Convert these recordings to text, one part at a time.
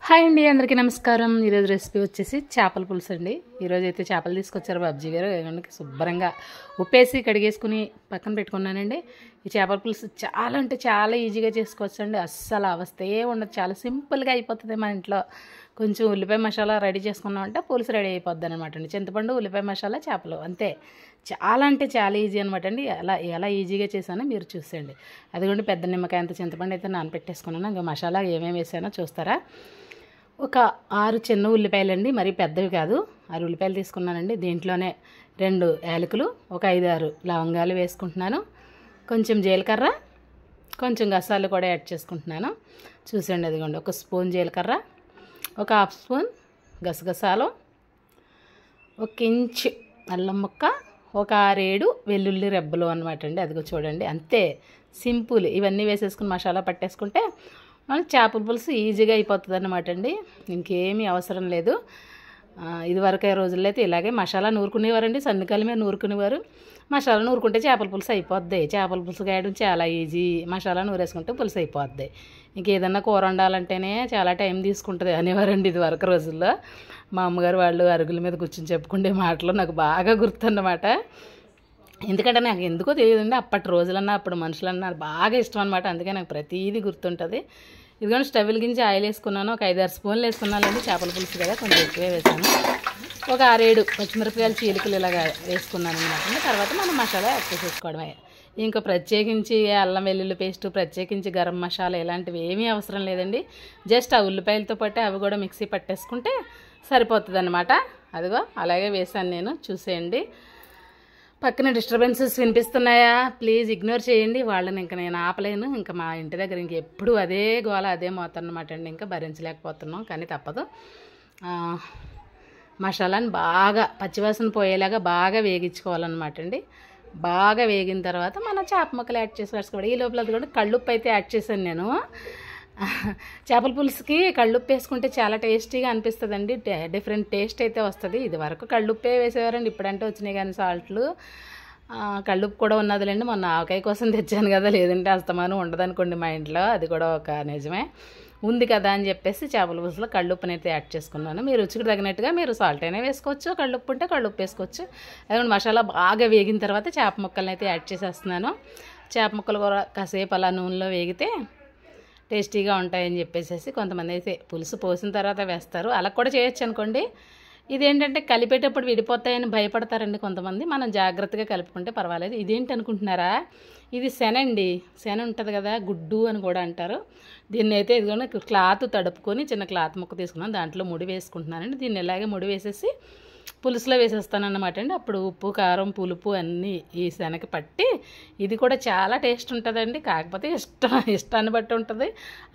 Hi అండి, అందరికీ నమస్కారం. ఈరోజు రెసిపీ వచ్చేసి చేపల పులుసు అండి. ఈరోజు అయితే చేపలు తీసుకొచ్చారు బాబ్జీ గారు. శుభ్రంగా ఉప్పేసి కడిగేసుకుని పక్కన పెట్టుకున్నానండి. ఈ చేపల పులుసు చాలా అంటే చాలా ఈజీగా చేసుకోవచ్చు అండి. అస్సలు అవస్థే ఉండదు, చాలా సింపుల్గా అయిపోతుంది. మన ఇంట్లో కొంచెం ఉల్లిపాయ మసాలా రెడీ చేసుకున్నామంటే పులుసు రెడీ అయిపోద్ది అనమాట అండి. చింతపండు, ఉల్లిపాయ మసాలా, చేపలు అంతే. చాలా అంటే చాలా ఈజీ అనమాట అండి. ఎలా ఈజీగా చేశానో మీరు చూసేయండి. అదిగోండి, పెద్ద నిమ్మకాయ అంత చింతపండు అయితే నానపెట్టేసుకున్నాను. ఇంకా మసాలా ఏమేమి వేసానో చూస్తారా. ఒక 6 చిన్న ఉల్లిపాయలండి, మరీ పెద్దవి కాదు. 6 ఉల్లిపాయలు తీసుకున్నానండి. దీంట్లోనే 2 యాలకులు, ఒక 5-6 లవంగాలు వేసుకుంటున్నాను. కొంచెం జీలకర్ర, కొంచెం గసాలు కూడా యాడ్ చేసుకుంటున్నాను. చూసండి, అదిగోండి, 1 స్పూన్ జీలకర్ర, ఒక 1/2 స్పూన్ గసగసాలు, 1 ఇంచ్ అల్లం ముక్క, ఒక 6-7 వెల్లుల్లి రెబ్బలు అనమాట అండి. అదిగో చూడండి, అంతే సింపుల్. ఇవన్నీ వేసేసుకుని మసాలా పట్టేసుకుంటే మనకి చేపల పులుసు ఈజీగా అయిపోతుంది అన్నమాట అండి. ఇంకేమీ అవసరం లేదు. ఇదివరకే రోజుల్లో అయితే ఇలాగే మసాలా నూరుకునేవారండి. సందికాల మీద నూరుకునేవారు. మసాలా నూరుకుంటే చేపల పులుసు అయిపోద్ది. చేపల పులుసు కాయడం చాలా ఈజీ. మసాలా నూరేసుకుంటే పులుసు అయిపోద్ది. ఇంకేదన్నా కూర వండాలంటేనే చాలా టైం తీసుకుంటుంది అనేవారండి ఇదివరకు రోజుల్లో. మా అమ్మగారు వాళ్ళు అరుగుల మీద కూర్చొని చెప్పుకునే మాటలు నాకు బాగా గుర్తున్నమాట. ఎందుకంటే నాకు ఎందుకో తెలియదండి, అప్పటి రోజులన్నా అప్పుడు మనుషులన్నా బాగా ఇష్టం అనమాట. అందుకే నాకు ప్రతీది గుర్తుంటుంది. ఇదిగోండి, స్టవ్ వెలిగించి ఆయిల్ వేసుకున్నాను. ఒక 5-6 స్పూన్లు వేసుకున్నానండి. చేపల పులుసు కదా, కొంచెం ఎక్కువే వేసాను. ఒక 6-7 పచ్చిమిరపకాయలు చీలికలు ఇలాగా వేసుకున్నాను అనమాట. తర్వాత మనం మసాలా యాడ్ చేసేసుకోవడమే. ఇంకా ప్రత్యేకించి అల్లం వెల్లుల్లి పేస్టు, ప్రత్యేకించి గరం మసాలా ఇలాంటివి ఏమీ అవసరం లేదండి. జస్ట్ ఆ ఉల్లిపాయలతో పాటు అవి కూడా మిక్సీ పట్టేసుకుంటే సరిపోతుంది అనమాట. అదిగో అలాగే వేసాను నేను. చూసేయండి. పక్కన డిస్టర్బెన్సెస్ వినిపిస్తున్నాయా? ప్లీజ్ ఇగ్నోర్ చేయండి. వాళ్ళని ఇంకా నేను ఆపలేను. ఇంకా మా ఇంటి దగ్గర ఎప్పుడు అదే గోల, అదే మోత అన్నమాట అండి. ఇంకా భరించలేకపోతున్నాం, కానీ తప్పదు. మసాలాని బాగా పచ్చివాసన పోయేలాగా బాగా వేగించుకోవాలన్నమాట అండి. బాగా వేగిన తర్వాత మన చేప ముక్కలు యాడ్ చేసి వేసుకోవాలి. ఈ లోపల అది కూడా కళ్ళుప్పు అయితే యాడ్ చేశాను నేను. చేపల పులుసుకి కళ్ళుప్పు వేసుకుంటే చాలా టేస్టీగా అనిపిస్తుందండి. డిఫరెంట్ టేస్ట్ అయితే వస్తుంది. ఇది వరకు కళ్ళుప్పే వేసేవారండి, ఇప్పుడంటే వచ్చినాయి కానీ సాల్ట్లు. కళ్ళుప్పు కూడా ఉన్నదిలేండి. మొన్న ఆవకాయ కోసం తెచ్చాను కదా, లేదంటే అస్తమానం ఉండదనుకోండి మా ఇంట్లో. అది కూడా ఒక నిజమే. ఉంది కదా అని చెప్పేసి చేపల పులుసులో కళ్ళుప్పుని అయితే యాడ్ చేసుకున్నాను. మీరు రుచికి తగినట్టుగా మీరు సాల్ట్ అయినా వేసుకోవచ్చు, కళ్ళుప్పు ఉంటే కళ్ళుప్పు వేసుకోవచ్చు. అదే మసాలా బాగా వేగిన తర్వాత చేప ముక్కల్ని అయితే యాడ్ చేసేస్తున్నాను. చేప ముక్కలు కూడా కాసేపు అలా నూనెలో వేగితే టేస్టీగా ఉంటాయని చెప్పేసి కొంతమంది అయితే పులుసు పోసిన తర్వాత వేస్తారు. అలా కూడా చేయొచ్చు అనుకోండి. ఇదేంటంటే కలిపేటప్పుడు విడిపోతాయని భయపడతారండి కొంతమంది. మనం జాగ్రత్తగా కలుపుకుంటే పర్వాలేదు. ఇదేంటి అనుకుంటున్నారా? ఇది శనండి. శన ఉంటుంది కదా, గుడ్డు అని కూడా అంటారు. దీన్ని అయితే ఇదిగోండి క్లాత్ తడుపుకొని చిన్న క్లాత్ ముక్క తీసుకున్నాను. దాంట్లో ముడి వేసుకుంటున్నానండి. దీన్ని ఇలాగే ముడి వేసేసి పులుసులో వేసేస్తానన్నమాట అండి. అప్పుడు ఉప్పు, కారం, పులుపు అన్నీ ఈ శనగకి పట్టి ఇది కూడా చాలా టేస్ట్ ఉంటుందండి. కాకపోతే ఇష్టాన్ని బట్టి ఉంటుంది.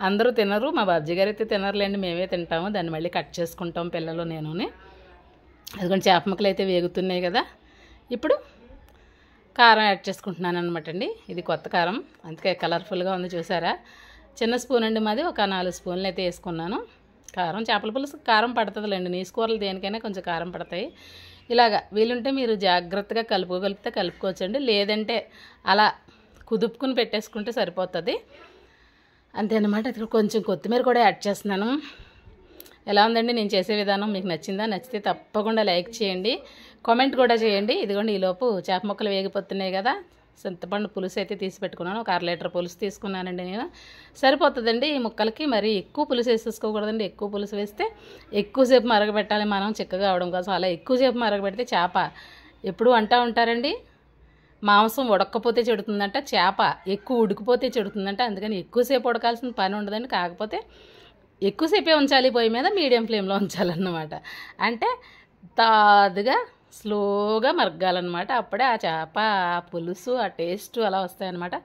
అందరూ తినరు. మా బాబ్జీ గారు అయితే తినరులేండి, మేమే తింటాము. దాన్ని మళ్ళీ కట్ చేసుకుంటాం పిల్లలు నేనుని. అదిగోండి, చేప ముక్కలు అయితే వేగుతున్నాయి కదా. ఇప్పుడు కారం యాడ్ చేసుకుంటున్నాను అనమాట అండి. ఇది కొత్త కారం, అందుకే కలర్ఫుల్గా ఉంది. చూసారా? చిన్న స్పూన్ అండి మాది. ఒక 4 స్పూన్లు అయితే వేసుకున్నాను. కారం చేపల పులుసు కారం పడుతుందిలేండి. నీసు కూరలు దేనికైనా కొంచెం కారం పడతాయి. ఇలాగా వీలుంటే మీరు జాగ్రత్తగా కలుపుకోగలిగితే కలుపుకోవచ్చండి. లేదంటే అలా కుదుపుకుని పెట్టేసుకుంటే సరిపోతుంది. అంతేనమాట. అది కొంచెం కొత్తిమీర కూడా యాడ్ చేస్తున్నాను. ఎలా ఉందండి నేను చేసే విధానం? మీకు నచ్చిందా? నచ్చితే తప్పకుండా లైక్ చేయండి, కామెంట్ కూడా చేయండి. ఇదిగోండి, ఈలోపు చేప ముక్కలు వేగిపోతున్నాయి కదా. చింతపండు పులుసు అయితే తీసి పెట్టుకున్నాను. ఒక 1/2 లీటర్ పులుసు తీసుకున్నానండి నేను. సరిపోతుందండి ఈ ముక్కలకి. మరి ఎక్కువ పులుసు వేసేసుకోకూడదండి. ఎక్కువ పులుసు వేస్తే ఎక్కువసేపు మరగబెట్టాలి మనం చిక్కగా అవడం కోసం. అలా ఎక్కువసేపు మరగబెడితే చేప ఎప్పుడు అంటూ ఉంటారండి, మాంసం ఉడక్కపోతే చెడుతుందంట, చేప ఎక్కువ ఉడికిపోతే చెడుతుందంట. అందుకని ఎక్కువసేపు ఉడకాల్సిన పని ఉండదండి. కాకపోతే ఎక్కువసేపే ఉంచాలి పొయ్యి మీద, మీడియం ఫ్లేమ్లో ఉంచాలన్నమాట. అంటే తాదుగా స్లోగా మరగాలన్నమాట. అప్పుడే ఆ చేప, ఆ పులుసు, ఆ టేస్ట్ అలా వస్తాయన్నమాట.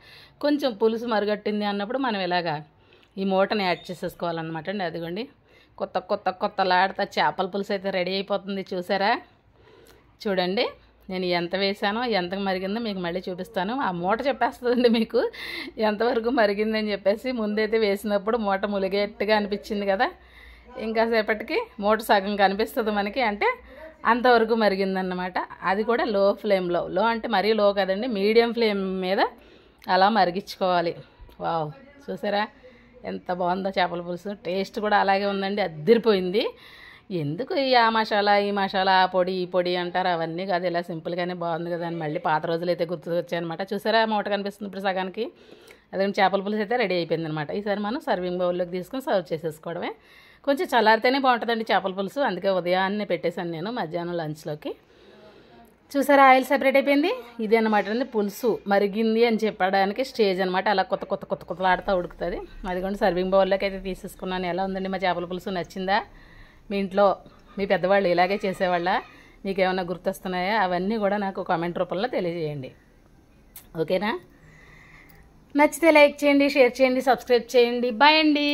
కొంచెం పులుసు మరగట్టింది అన్నప్పుడు మనం ఇలాగా ఈ మూటని యాడ్ చేసేసుకోవాలన్నమాట అండి. అదిగోండి, కొత్తలాడుతా చేపల పులుసు అయితే రెడీ అయిపోతుంది. చూసారా? చూడండి, నేను ఎంత వేసానో ఎంత మరిగిందో మీకు మళ్ళీ చూపిస్తాను. ఆ మూట చెప్పేస్తుందండి మీకు ఎంతవరకు మరిగిందని చెప్పేసి. ముందైతే వేసినప్పుడు మూట ములిగేట్టుగా అనిపించింది కదా, ఇంకా సేపటికి మూట సగం కనిపిస్తుంది మనకి. అంటే అంతవరకు మరిగిందన్నమాట. అది కూడా లో ఫ్లేమ్లో. లో అంటే మరీ లో కదండి, మీడియం ఫ్లేమ్ మీద అలా మరిగించుకోవాలి. వావ్, చూసారా ఎంత బాగుందో చేపల పులుసు. టేస్ట్ కూడా అలాగే ఉందండి, అద్దరిపోయింది. ఎందుకు ఆ మసాలా ఈ మసాలా ఆ పొడి ఈ పొడి అంటారు, అవన్నీ కాదు, ఇలా సింపుల్గానే బాగుంది కదా అని మళ్ళీ పాత రోజులు అయితే గుర్తు వచ్చాయన్నమాట. చూసారా మూట కనిపిస్తుంది ఇప్పుడు సగానికి. అదే చేపల పులుసు అయితే రెడీ అయిపోయింది అనమాట. ఈసారి మనం సర్వింగ్ బౌల్లోకి తీసుకొని సర్వ్ చేసేసుకోవడమే. కొంచెం చల్లారితేనే బాగుంటుందండి చేపల పులుసు, అందుకే ఉదయాన్నే పెట్టేశాను నేను మధ్యాహ్నం లంచ్లోకి. చూసారా ఆయిల్ సెపరేట్ అయిపోయింది. ఇది అనమాట అండి పులుసు మరిగింది అని చెప్పడానికి స్టేజ్ అనమాట. అలా కొత్తలాడుతూ ఉడుకుతుంది. అదిగోండి సర్వింగ్ బౌల్లోకి అయితే తీసేసుకున్నాను. ఎలా ఉందండి మా చేపల పులుసు, నచ్చిందా? మీ ఇంట్లో మీ పెద్దవాళ్ళు ఇలాగే చేసేవాళ్ళ? మీకు ఏమైనా గుర్తొస్తున్నాయా? అవన్నీ కూడా నాకు కామెంట్ రూపంలో తెలియజేయండి. ఓకేనా? నచ్చితే లైక్ చేయండి, షేర్ చేయండి, సబ్స్క్రైబ్ చేయండి. బాయ్ అండి.